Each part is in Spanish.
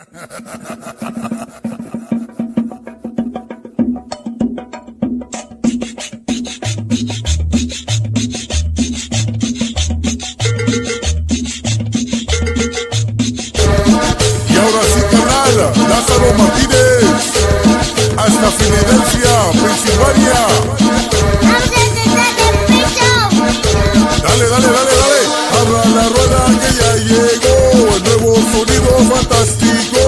Y ahora sí, carnal, Lázaro Martínez, hasta Filadelfia, Pensilvania. Dale, dale, dale, dale. Abra la rueda que ya llegó el nuevo sonido fantástico.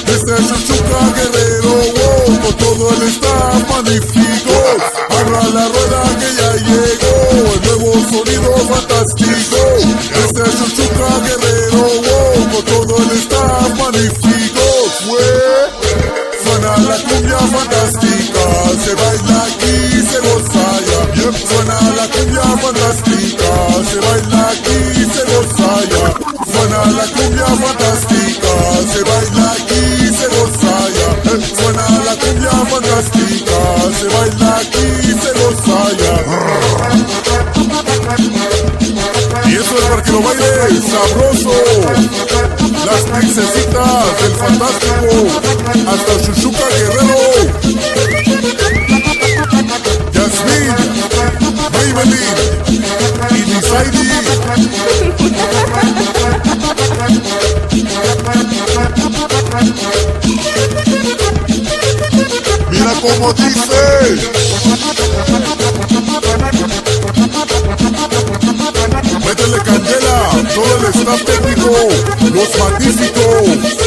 Desde Chuchuca Guerrero, wow, con todo el staff magnífico. Abra la rueda que ya llegó el nuevo sonido fantástico. Desde Chuchuca Guerrero, wow, con todo el staff magnífico. Suena la cumbia fantástica, se baila aquí, se goza ya. Suena la cumbia fantástica, se baila aquí, se goza ya. Suena la cumbia fantástica, se baila aquí, se goza ya. Suena la cumbia fantástica, se baila aquí, se goza ya. Y eso es para que lo baile sabroso. Las princesitas del fantástico, hasta Chuchuca Guerrero. Yasmín, Maybelline y Nisaidi. Mira cómo dice. Métele candela, todo el staff técnico, los magníficos.